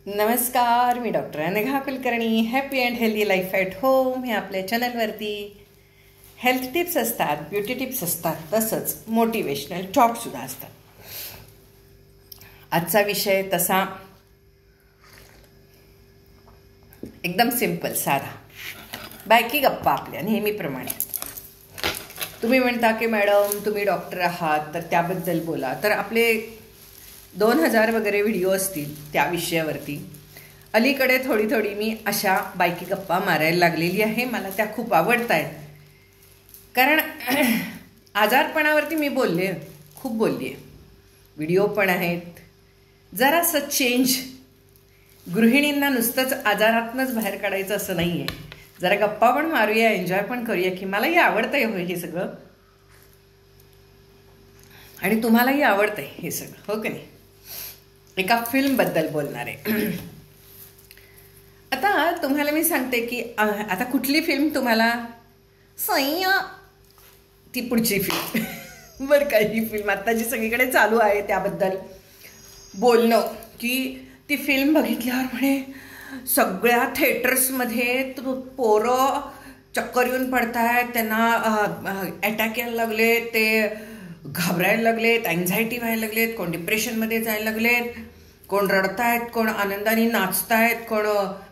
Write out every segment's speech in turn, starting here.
नमस्कार, मी doctor Anagha Kulkarni. Happy and healthy life at home हे आपल्या चॅनलवरती हेल्थ टिप्स असतात, ब्युटी टिप्स असतात, तसंच मोटिवेशनल टॉकसुद्धा असतात. आजचा विषय तसा एकदम सिंपल, साधा, बायकी गप्पा आपल्या नेहमीप्रमाणे. तुम्ही म्हणता की मॅडम तुम्ही डॉक्टर आहात तर त्याबद्दल बोला. तर आपले 2000 वगैरे व्हिडिओ असतील त्या विषयावरती. अलीकडे थोडी मी अशा बायकी गप्पा मारायला लागलेली आहे. मला त्या खूप आवडत आहेत, कारण आजारपणावरती मी खूप बोलली आहे. व्हिडिओ पण आहेत. जरासं चेंज, गृहिणींना नुसतंच आजारातनंच बाहेर काढायचं असं नाही आहे. जरा गप्पा पण मारूया, एन्जॉय पण करूया की मलाही आवडतंय होय हे सगळं, आणि तुम्हालाही आवडतंय हे सगळं, हो की नाही. एका फिल्मबद्दल बोलणार आहे. आता तुम्हाला मी सांगते की आता कुठली फिल्म तुम्हाला सैया, ती पुढची फिल्म बरं का. ही फिल्म आता जी सगळीकडे चालू आहे त्याबद्दल बोलणं, की ती फिल्म बघितल्यावर म्हणे सगळ्या थिएटर्समध्ये पोरं चक्कर येऊन पडत आहेत, त्यांना अटॅक यायला लागले, ते घाबरायला लागलेत, अँझायटी व्हायला लागलेत, कोण डिप्रेशनमध्ये जायला लागलेत, कोण रडतायत, कोण आनंदाने नाचतायत, कोण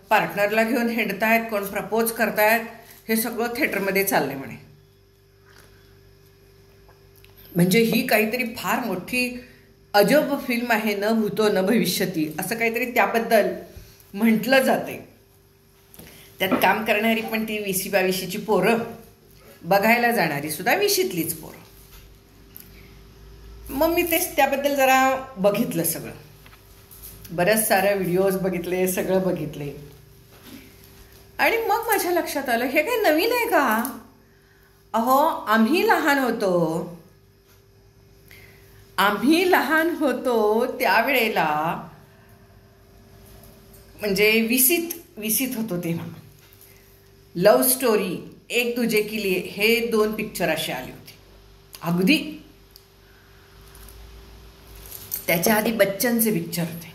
पार्टनरला घेऊन हिंडतायत, कोण प्रपोज करतायत. हे सगळं थिएटरमध्ये चाललंय म्हणे. म्हणजे ही काहीतरी फार मोठी अजब फिल्म आहे, न भूतो न भविष्यती असं काहीतरी त्याबद्दल म्हटलं जाते. त्यात काम करणारी पण ती 20-22ची पोरं, बघायला जाणारी सुद्धा 20तलीच पोरं. मग मी तेच त्याबद्दल जरा बघितलं, सगळं बरंच सारं व्हिडिओज बघितले, सगळं बघितले. आणि मग माझ्या लक्षात आलं हे काही नवीन आहे का. अहो, आम्ही लहान होतो त्यावेळेला, म्हणजे विसीत होतो तेव्हा, लव्ह स्टोरी, एक दुजे के लिए, हे 2 पिक्चर असे आले होते. अगदी त्याच्या आधी बच्चनचे पिक्चर होते,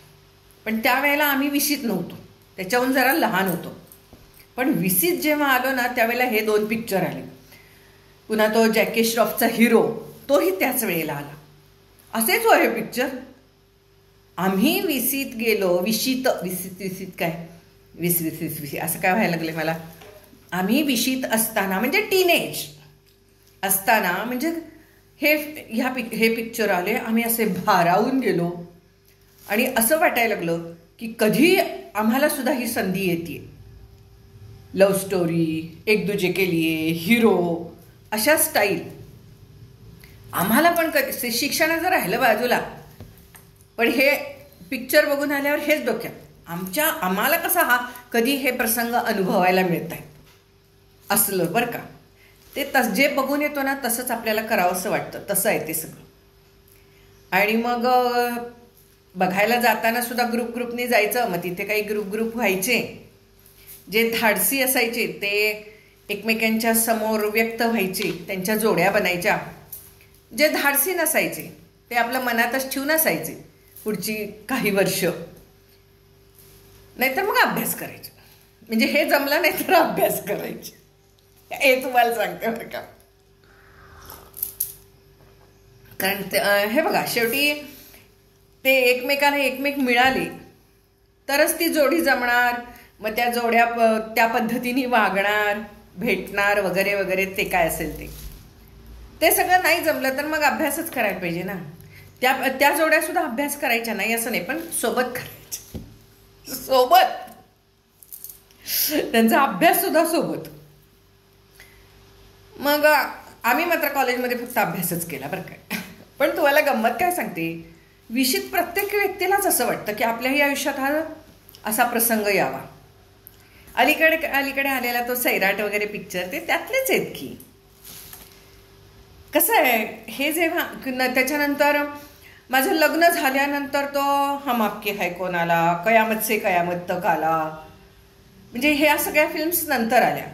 पण त्यावेळेला आम्ही 20त नव्हतो, त्याच्याहून जरा लहान होतो. पण 20त जेव्हा आलो ना त्यावेळेला हे 2 पिक्चर आले. पुन्हा तो जॅकी श्रॉफचा हिरो, तोही त्याच वेळेला आला. असेच हो हे पिक्चर. आम्ही 20त गेलो, 20 काय 20 असं काय व्हायला लागले मला. आम्ही 20त असताना, म्हणजे टीनेज असताना, म्हणजे हे पिक्चर आले. आम्ही असे भारावून गेलो आणि असं वाटायला लागलं की कधी आम्हाला सुद्धा ही संधी येते. लव्ह स्टोरी, एक दुजे के लिए, हिरो, अशा स्टाईल. आम्हाला पण शिक्षणाचं राहिलं बाजूला, पण हे पिक्चर बघून आल्यावर हेच डोक्यात आम्हाला कसा कधी हे प्रसंग अनुभवायला मिळत आहेत असलं बरं का. ते जे बघून येतो ना तसंच आपल्याला करावंसं वाटतं, तसं आहे ते सगळं. आणि मग बघायला जाताना सुद्धा ग्रुपने जायचं. मग तिथे काही ग्रुप व्हायचे, जे धाडसी असायचे ते एकमेकांच्या समोर व्यक्त व्हायचे, त्यांच्या जोड्या बनायच्या. जे धाडसी नसायचे ते आपल्या मनातच ठेवून असायचे पुढची काही वर्ष. नाहीतर मग अभ्यास करायचे. म्हणजे हे जमलं नाही तर अभ्यास करायचे, हे तुम्हाला सांगते बरं का. कारण हे बघा, शेवटी ते एकमेकाला एकमेक मिळाले तरच ती जोडी जमणार. मग त्या जोड्या त्या पद्धतीने वागणार, भेटणार वगैरे वगैरे, ते काय असेल ते सगळं नाही जमलं तर मग अभ्यासच करायला पाहिजे ना. त्या जोड्या सुद्धा अभ्यास करायच्या नाही असं नाही, पण सोबत करायच्या, सोबत त्यांचा अभ्यास सुद्धा सोबत. मग आम्ही मात्र कॉलेजमध्ये फक्त अभ्यासच केला बरं काय. पण तुम्हाला गंमत काय सांगते, 20त प्रत्येक व्यक्तीलाच असं वाटतं की आपल्याही आयुष्यात हा असा प्रसंग यावा. अलीकडे आलेला तो सैराट वगैरे पिक्चर, ते त्यातलेच आहेत की. कसं आहे, हे जेव्हा त्याच्यानंतर माझं लग्न झाल्यानंतर तो हम आपके है कौन आला, कयामत से कयामत तक आला, म्हणजे ह्या सगळ्या फिल्म्स नंतर आल्या.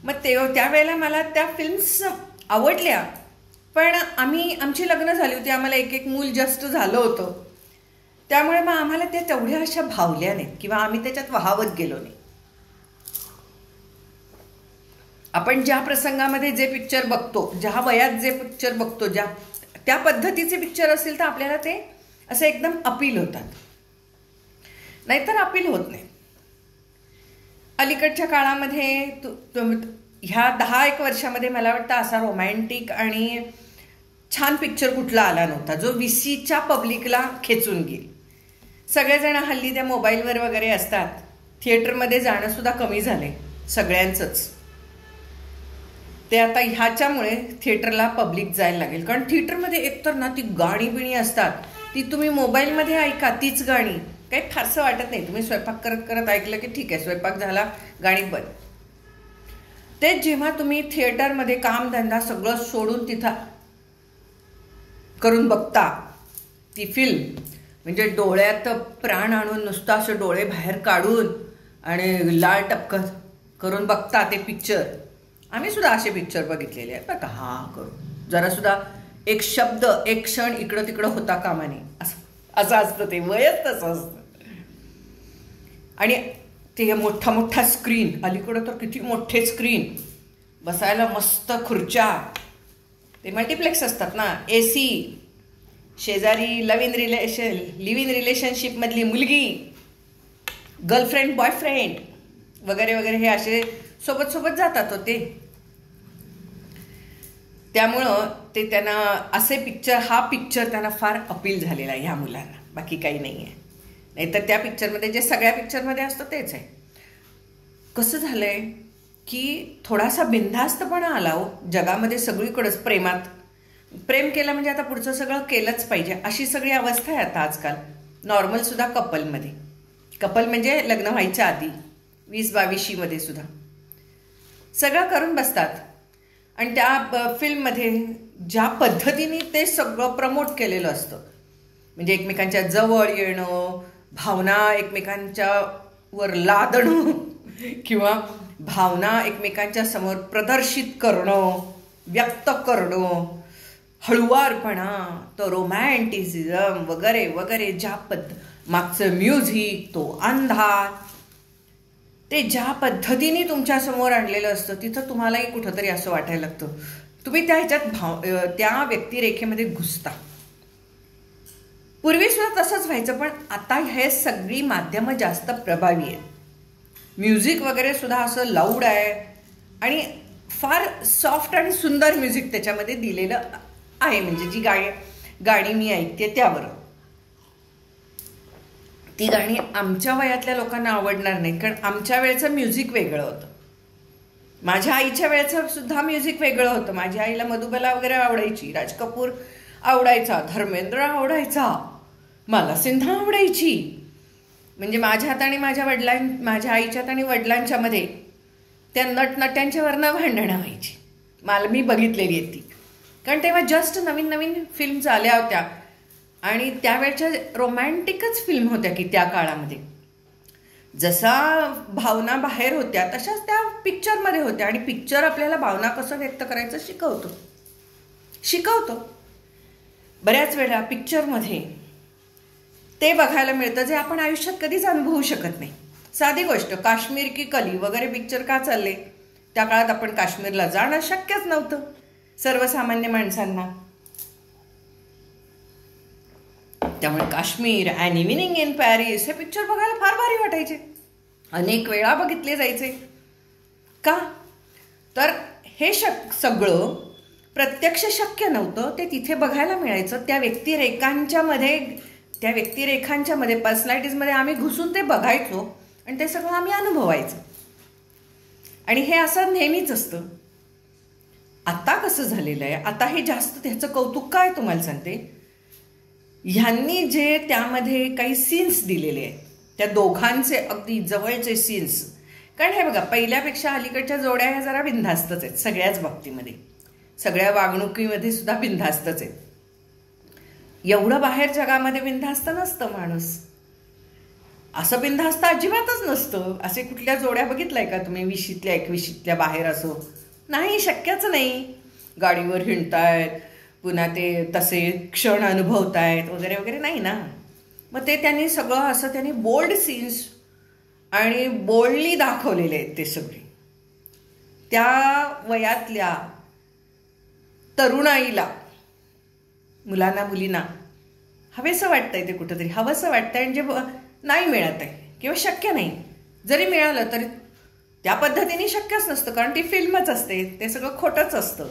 मग त्यावेळेला मला त्या फिल्म्स आवडल्या. पण आमची लग्न झाली होती, आम्हाला एक मूल जस्ट झालं होतं. त्यामुळे मग आम्हाला त्या तेवढ्या अशा भावल्या नाहीत किंवा आम्ही त्याच्यात वाहावत गेलो नाही. आपण ज्या प्रसंगामध्ये जे पिक्चर बघतो, ज्या वयात जे पिक्चर बघतो, ज्या त्या पद्धतीचे पिक्चर असेल तर आपल्याला ते असं एकदम अपील होतात, नाहीतर अपील होत नाही. अलीकडच्या काळामध्ये ह्या 10-1 वर्षामध्ये मला वाटतं असा रोमॅन्टिक आणि छान पिक्चर कुठला आला नव्हता जो VCच्या पब्लिकला खेचून गेल. सगळेजण हल्ली त्या मोबाईलवर वगैरे असतात, थिएटरमध्ये जाणं सुद्धा कमी झाले सगळ्यांचंच. ते आता ह्याच्यामुळे थिएटरला पब्लिक जायला लागेल, कारण थिएटरमध्ये एकतर ना ती गाणी बिणी असतात, ती तुम्ही मोबाईलमध्ये ऐका तीच गाणी, काही फारसं वाटत नाही. तुम्ही स्वयंपाक करत करत ऐकलं की ठीक आहे, स्वयंपाक झाला, गाणी बंद. ते जेव्हा तुम्ही थिएटरमध्ये कामधंदा सगळं सोडून तिथं करून बघता ती फिल्म, म्हणजे डोळ्यात प्राण आणून नुसतं असं डोळे बाहेर काढून आणि लाळ टपकत करून बघता ते पिक्चर. आम्ही सुद्धा असे पिक्चर बघितलेले आहेत बरं का. करून जरा सुद्धा एक शब्द एक क्षण इकडं तिकडं होता कामा नये, असं असतं ते, वयच तसं असतं. आणि ते मोठा मोठा स्क्रीन, अलीकडं तर किती मोठे स्क्रीन, बसायला मस्त खुर्च्या, ते मल्टिप्लेक्स असतात ना, AC, शेजारी लिव्ह इन रिलेशनशिपमधली मुलगी, गर्लफ्रेंड बॉयफ्रेंड वगैरे वगैरे, हे असे सोबत सोबत जातात होते. त्यामुळं ते त्यांना असे पिक्चर, हा पिक्चर त्यांना फार अपील झालेला आहे ह्या मुलांना, बाकी काही नाही आहे. नाहीतर त्या पिक्चरमध्ये जे सगळ्या पिक्चरमध्ये असतं तेच आहे. कसं झालं आहे की थोडासा बिनधास्तपणा आला हो जगामध्ये सगळीकडंच. प्रेम केलं म्हणजे आता पुढचं सगळं केलंच पाहिजे, अशी सगळी अवस्था आहे आता आजकाल. नॉर्मलसुद्धा कपलमध्ये, कपल म्हणजे लग्न व्हायच्या आधी 20-22मध्ये सुद्धा सगळं करून बसतात. आणि त्या फिल्ममध्ये ज्या पद्धतीने ते सगळं प्रमोट केलेलं असतं, म्हणजे एकमेकांच्या जवळ येणं, भावना एकमेकांच्या वर लादणं किंवा भावना एकमेकांच्या समोर प्रदर्शित करणं, व्यक्त करणं, हळुवारपणा, तो रोमॅन्टिसिझम वगैरे वगैरे, ज्या मागचं म्युझिक, तो अंधार, ते ज्या पद्धतीने तुमच्यासमोर आणलेलं असतं, तिथं तुम्हालाही कुठंतरी असं वाटायला लागतं तुम्ही त्या ह्याच्यात त्या व्यक्तिरेखेमध्ये घुसता. पूर्वी सुद्धा तसंच व्हायचं, पण आता हे सगळी माध्यमं जास्त प्रभावी आहेत. म्युझिक वगैरे सुद्धा असं लाऊड आहे आणि फार सॉफ्ट आणि सुंदर म्युझिक त्याच्यामध्ये दिलेलं आहे. म्हणजे जी गाणी मी ऐकते त्यावर, ती गाणी आमच्या वयातल्या लोकांना आवडणार नाहीत, कारण आमच्या वेळेचं म्युझिक वेगळं होतं. माझ्या आईच्या वेळेचं सुद्धा म्युझिक वेगळं होतं. माझ्या आईला मधुबाला वगैरे आवडायची, राज कपूर आवडायचा, धर्मेंद्र आवडायचा, माला सिन्हा आवडायची. म्हणजे माझ्यात आणि माझ्या आईच्यात आणि वडिलांच्या मध्ये त्या नटनट्यांच्यावरनं भांडणं व्हायची. मी बघितलेली आहे ती, कारण तेव्हा जस्ट नवीन नवीन फिल्म्स आल्या होत्या आणि त्यावेळच्या रोमॅन्टिकच फिल्म होत्या की त्या काळामध्ये. जसा भावना बाहेर होत्या तशाच त्या पिक्चरमध्ये होत्या. आणि पिक्चर आपल्याला भावना कसं व्यक्त करायचं शिकवतो. बऱ्याच वेळा पिक्चरमध्ये ते बघायला मिळतं जे आपण आयुष्यात कधीच अनुभवू शकत नाही. साधी गोष्ट, काश्मीर की कली वगैरे पिक्चर का चालले, त्या काळात आपण काश्मीरला जाणं शक्यच नव्हतं सर्वसामान्य माणसांना. त्यामुळे Kashmir, an evening in Paris हे पिक्चर बघायला फार भारी वाटायचे, अनेक वेळा बघितले जायचे. का तर हे सगळं प्रत्यक्ष शक्य नव्हतं, ते तिथे बघायला मिळायचं. त्या व्यक्तिरेखांच्या मध्ये पर्सनॅलिटीजमध्ये आम्ही घुसून ते बघायचो आणि ते सगळं आम्ही अनुभवायचो. आणि हे असं नेहमीच असतं. आता कसं झालेलं आहे, आता हे जास्त त्याचं कौतुक काय तुम्हाला सांगते, ह्यांनी जे त्यामध्ये काही सीन्स दिलेले आहेत, त्या दोघांचे अगदी जवळचे सीन्स. कारण हे बघा, पहिल्यापेक्षा अलीकडच्या जोड्या ह्या जरा बिनधास्तच आहेत सगळ्याच बाबतीमध्ये, सगळ्या वागणुकीमध्ये सुद्धा बिनधास्तच आहेत. एवढं बाहेर जगामध्ये बिनधास्त नसतं माणूस, असं बिनधास्त अजिबातच नसतं. असे कुठल्या जोड्या बघितलाय का तुम्ही 20ल्या 21ल्या बाहेर? असो नाही, शक्यच नाही. गाडीवर हिंडतायत, पुन्हा ते तसे क्षण अनुभवतायत वगैरे वगैरे, नाही ना. मग ते त्यांनी सगळं असं त्यांनी बोल्ड सीन्स आणि बोल्डली दाखवलेले आहेत ते सगळे. त्या वयातल्या तरुणाईला, मुलांना मुलींना हवेसं वाटतंय, ते कुठंतरी हवंसं वाटतंय, म्हणजे नाही मिळत आहे किंवा शक्य नाही. जरी मिळालं तरी त्या पद्धतीने शक्यच नसतं, कारण ती फिल्मच असते, ते सगळं खोटंच असतं.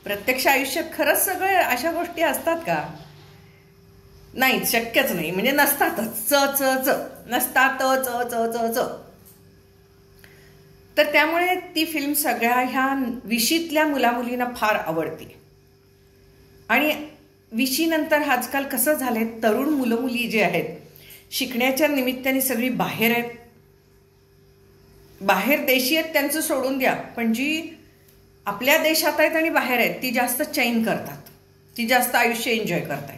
प्रत्यक्ष आयुष्यात खरंच सगळे अशा गोष्टी असतात का? नाही, शक्यच नाही, म्हणजे नसतातच. च च च नसतात, च च च च. तर त्यामुळे ती फिल्म सगळ्या ह्या विशीतल्या मुलामुलींना फार आवडते. आणि विशीनंतर आजकाल कसं झालंय, तरुण मुलं मुली जे आहेत शिकण्याच्या निमित्ताने सगळी बाहेर आहेत, बाहेर देशी आहेत, त्यांचं सोडून द्या. पण जी आपल्या देशात आहेत आणि बाहेर आहेत ती जास्त चैन करतात, ती जास्त आयुष्य एन्जॉय करतायत.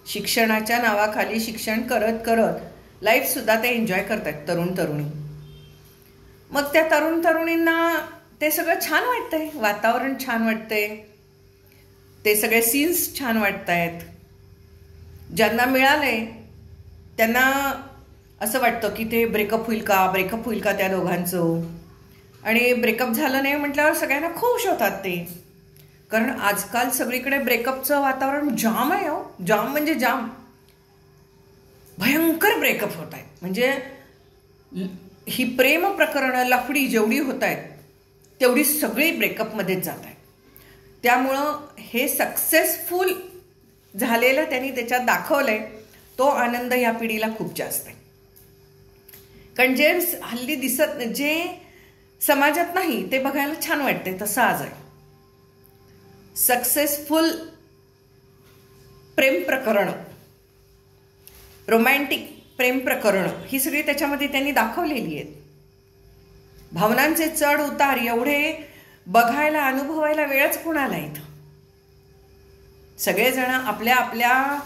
शिक्षणाच्या नावाखाली शिक्षण करत करत लाईफसुद्धा ते एन्जॉय करतायत तरुण तरुणी. मग त्या तरुण तरुणींना ते सगळं छान वाटतंय, वातावरण छान वाटतंय, ते सगळे सीन्स छान वाटत आहेत. ज्यांना मिळालंय त्यांना असं वाटतं की ते ब्रेकअप होईल का त्या दोघांचं. आणि ब्रेकअप झालं नाही म्हटल्यावर सगळ्यांना खुश होतात ते, कारण आजकाल सगळीकडे ब्रेकअपचं वातावरण जाम आहे. हो, जाम म्हणजे जाम, भयंकर ब्रेकअप होत आहेत. म्हणजे ही प्रेम प्रकरणं लफडी जेवढी होत आहेत तेवढी सगळी ब्रेकअपमध्येच जात आहेत. त्यामुळं हे सक्सेसफुल झालेलं त्यांनी त्याच्यात दाखवलंय, तो आनंद या पिढीला खूप जास्त आहे. कारण जे हल्ली दिसत, जे समाजात नाही ते बघायला छान वाटते, तसं आज आहे. सक्सेसफुल प्रेम प्रकरण, रोमॅन्टिक प्रेम प्रकरण ही सगळी त्याच्यामध्ये त्यांनी दाखवलेली आहेत. भावनांचे चढ उतार एवढे बघायला अनुभवायला वेळच कोणाला इथं. सगळेजण आपल्या आपल्या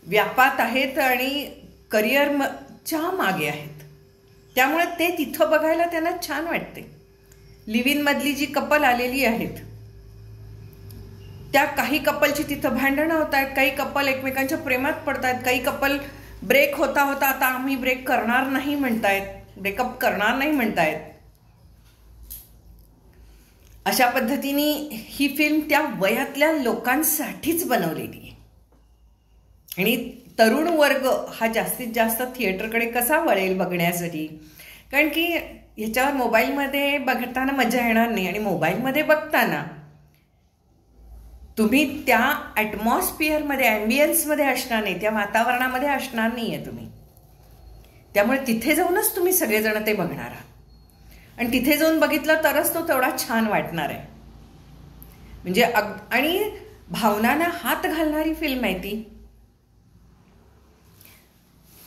व्यापात आहेत आणि करिअरच्या मागे आहेत, त्यामुळे ते तिथं बघायला त्यांना छान वाटते. लिव्ह इन मधली जी कपल आलेली आहेत त्या काही कपलची तिथं भांडणं होत आहेत, काही कपल एकमेकांच्या प्रेमात पडतायत, काही कपल ब्रेक होता होता आता आम्ही ब्रेक करणार नाही म्हणतायत, ब्रेकअप करणार नाही म्हणतायत. अशा पद्धतीने ही फिल्म त्या वयातल्या लोकांसाठीच बनवलेली आहे. आणि तरुण वर्ग हा जास्तीत जास्त थिएटरकडे कसा वळेल बघण्यासाठी, कारण की ह्याच्यावर मोबाईलमध्ये बघताना मजा येणार नाही, आणि मोबाईलमध्ये बघताना तुम्ही त्या ॲटमॉस्फिअरमध्ये, ॲम्बियन्समध्ये असणार नाही, त्या वातावरणामध्ये असणार नाही आहे तुम्ही. त्यामुळे तिथे जाऊनच तुम्ही सगळेजण ते बघणार आहात, आणि तिथे जाऊन बघितलं तरच तो तेवढा छान वाटणार आहे. म्हणजे आणि भावनांना हात घालणारी फिल्म आहे ती.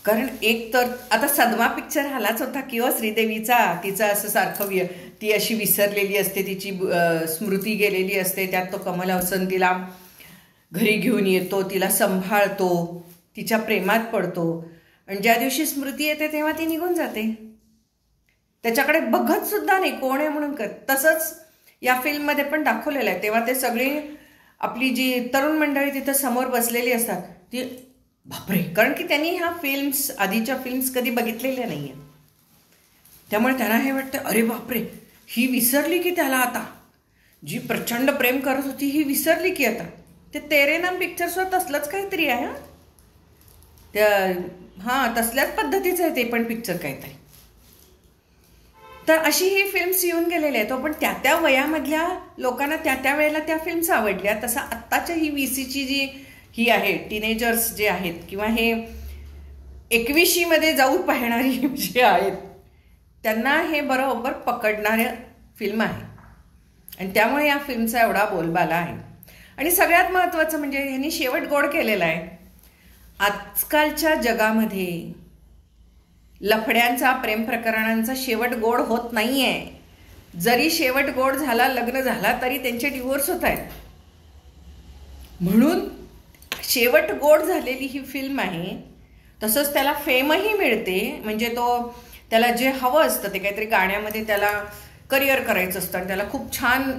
कारण एक तर आता सदमा पिक्चर आलाच होता किंवा श्रीदेवीचा, तिचं असं सारखं ती अशी विसरलेली असते, तिची स्मृती गेलेली असते, त्यात तो कमल हसन तिला घरी घेऊन येतो, तिला सांभाळतो, तिच्या प्रेमात पडतो, आणि ज्या दिवशी स्मृती येते तेव्हा ती निघून जाते, त्याच्याकडे बघत सुद्धा नाही कोण आहे म्हणून. तसंच या फिल्ममध्ये पण दाखवलेलं आहे. तेव्हा ते सगळी आपली जी तरुण मंडळी तिथं समोर बसलेली असतात ती बापरे, कारण की त्यांनी ह्या फिल्म्स, आधीच्या फिल्म्स कधी बघितलेल्या नाही आहेत, त्यामुळे त्यांना हे वाटतं अरे बापरे, ही विसरली की त्याला आता, जी प्रचंड प्रेम करत होती ही विसरली की आता. ते तेरे नाम पिक्चर्सवर तसलंच काहीतरी आहे. हां तसल्याच पद्धतीचं आहे ते पण पिक्चर काहीतरी. तर अशी ही फिल्म्स येऊन गेलेल्या आहेत. पण त्या त्या वयामधल्या लोकांना त्या त्या वेळेला त्या फिल्म्स आवडल्या. तसं आत्ताच्या ही VCची जी ही आहे, टीनेजर्स जे आहेत किंवा हे 21मध्ये जाऊन पाहणारी जे आहेत त्यांना हे बरोबर पकडणाऱ्या फिल्म आहे, आणि त्यामुळे या फिल्मचा एवढा बोलबाला आहे. आणि सगळ्यात महत्त्वाचं म्हणजे ह्यांनी शेवट गोड केलेला आहे. आजकालच्या जगामध्ये लफड्यांचा, प्रेम प्रकरणांचा शेवट गोड होत नाही आहे. जरी शेवट गोड झाला, लग्न झाला, तरी त्यांचे डिवोर्स होत आहेत. म्हणून शेवट गोड झालेली ही फिल्म आहे. तसंच त्याला फेमही मिळते, म्हणजे त्याला जे हवं असतं ते काहीतरी गाण्यामध्ये त्याला करिअर करायचं असतं, आणि त्याला खूप छान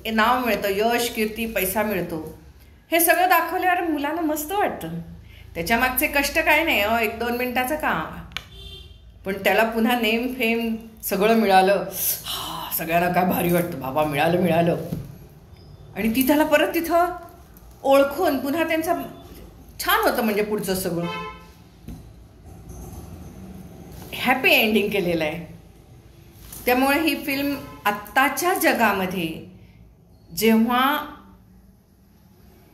नाव मिळतं, यश, कीर्ती, पैसा मिळतो. हे सगळं दाखवल्यावर मुलांना मस्त वाटतं. त्याच्या मागचे कष्ट काय नाही, 1-2 मिनिटाचं काम, पण त्याला पुन्हा नेम फेम सगळं मिळालं. सगळ्यांना काय भारी वाटतं, बाबा मिळालं. आणि ती त्याला परत तिथं ओळखून पुन्हा त्यांचं छान होतं, म्हणजे पुढचं सगळं हॅपी एंडिंग केलेलं आहे. त्यामुळे ही फिल्म आत्ताच्या जगामध्ये जेव्हा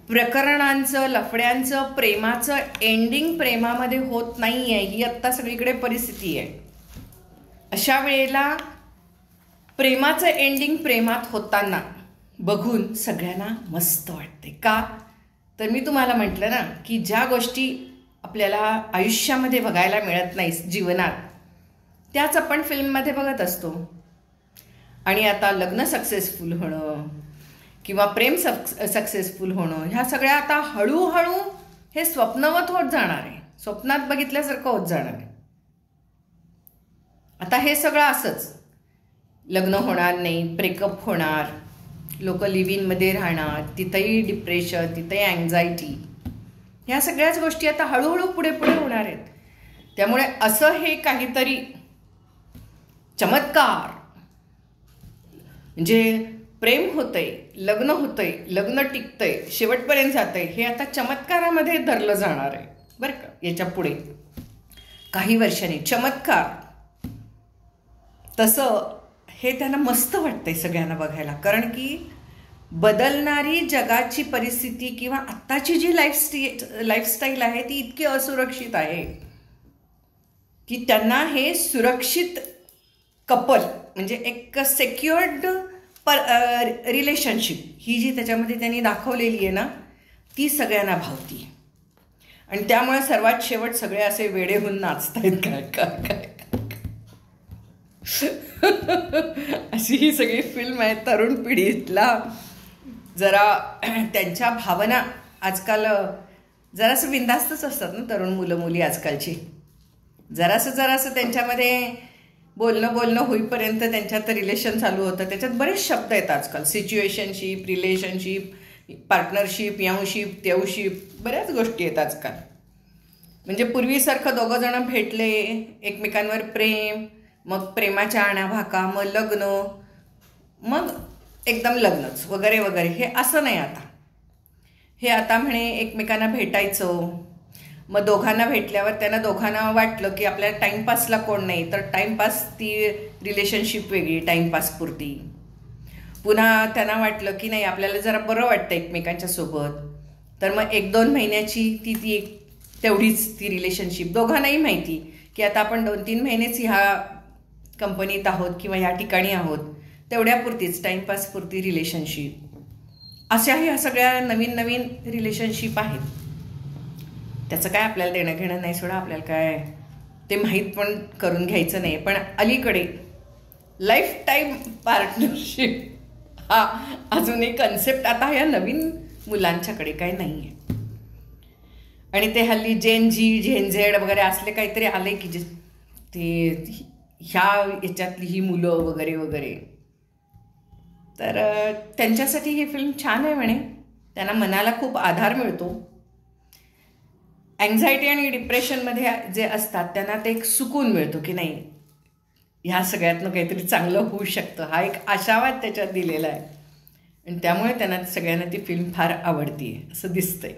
प्रकरणांचं, लफड्यांचं, प्रेमाचं एंडिंग प्रेमामध्ये होत नाही आहे, ही आत्ता सगळीकडे परिस्थिती आहे. अशा वेळेला प्रेमाचं एंडिंग प्रेमात होताना बघून सगळ्यांना मस्त वाटते. का तर मी तुम्हाला म्हटलं ना की ज्या गोष्टी आपल्याला आयुष्यामध्ये बघायला मिळत नाही जीवनात, त्याच आपण फिल्ममध्ये बघत असतो. आणि आता लग्न सक्सेसफुल होणं किंवा प्रेम सक्सेसफुल होणं, ह्या सगळ्या आता हळूहळू हे स्वप्नवत होत जाणार आहे, स्वप्नात बघितल्यासारखं होत जाणार आहे. आता हे सगळं असंच, लग्न होणार नाही, ब्रेकअप होणार, लोक लिव्ह इनमध्ये राहणार, तिथंही डिप्रेशन, तिथंही अँझायटी, ह्या सगळ्याच गोष्टी आता हळूहळू पुढे होणार आहेत. त्यामुळे असं हे काहीतरी चमत्कार, म्हणजे प्रेम होतंय, लग्न होतंय, लग्न टिकतंय, शेवटपर्यंत जातंय, हे आता चमत्कारामध्ये धरलं जाणार आहे बरं का. याच्या पुढे काही वर्षांनी चमत्कार, तसं हे त्यांना मस्त वाटतंय सगळ्यांना बघायला. कारण की बदलणारी जगाची परिस्थिती किंवा आत्ताची जी लाईफस्टाईल आहे ती इतकी असुरक्षित आहे की त्यांना हे सुरक्षित कपल, म्हणजे एक सेक्युअर्ड रिलेशनशिप ही जी त्याच्यामध्ये त्यांनी दाखवलेली आहे ना, ती सगळ्यांना भावती. आणि त्यामुळे सर्वात शेवट सगळे असे वेडे होऊन नाचतायत. काय अशी ही सगळी फिल्म आहे. तरुण पिढीतला जरा त्यांच्या भावना आजकाल जरासं बिंदास्तच असतात ना तरुण मुलं मुली आजकालची. जरासं त्यांच्यामध्ये बोलणं होईपर्यंत त्यांच्यात रिलेशन चालू होतं. त्याच्यात बरेच शब्द आहेत आजकाल, सिच्युएशनशिप, रिलेशनशिप, पार्टनरशिप, याऊशिप, त्याऊशिप, बऱ्याच गोष्टी आहेत आजकाल. म्हणजे पूर्वीसारखं दोघं जण भेटले, एकमेकांवर प्रेम, मग प्रेमाच्या आणाभाका, मग लग्न, मग एकदम लग्नच वगैरे वगैरे, हे असं नाही आता. हे आता म्हणे एकमेकांना भेटायचं, मग दोघांना भेटल्यावर त्यांना दोघांना वाटलं की आपल्याला टाईमपासला कोण नाही, तर टाईमपास ती रिलेशनशिप वेगळी टाईमपासपुरती. पुन्हा त्यांना वाटलं की नाही आपल्याला जरा बरं वाटतं एकमेकांच्या सोबत, तर मग 1-2 महिन्याची ती तेवढीच ती रिलेशनशिप. दोघांनाही माहिती की आता आपण 2-3 महिनेच ह्या कंपनीत आहोत किंवा ह्या ठिकाणी आहोत, तेवढ्यापुरतीच टाईमपासपुरती रिलेशनशिप. अशा ह्या सगळ्या नवीन रिलेशनशिप आहेत. त्याचं काय आपल्याला देणं घेणं नाही सोडा, आपल्याला काय ते माहीत पण करून घ्यायचं नाही. पण अलीकडे लाईफ टाईम पार्टनरशिप हा अजून एक कन्सेप्ट आता ह्या नवीन मुलांच्याकडे काही नाही आहे. आणि ते हल्ली जेन झेड वगैरे असले काहीतरी आले की जे ते ह्या याच्यातली ही मुलं वगैरे वगैरे, तर त्यांच्यासाठी ही फिल्म छान आहे म्हणे. त्यांना मनाला खूप आधार मिळतो. अँझायटी आणि डिप्रेशनमध्ये जे असतात त्यांना ते एक सुकून मिळतो की नाही ह्या सगळ्यातनं काहीतरी चांगलं होऊ शकतं, हा एक आशावाद त्याच्यात दिलेला आहे. आणि त्यामुळे त्यांना सगळ्यांना ती फिल्म फार आवडती आहे असं दिसतंय.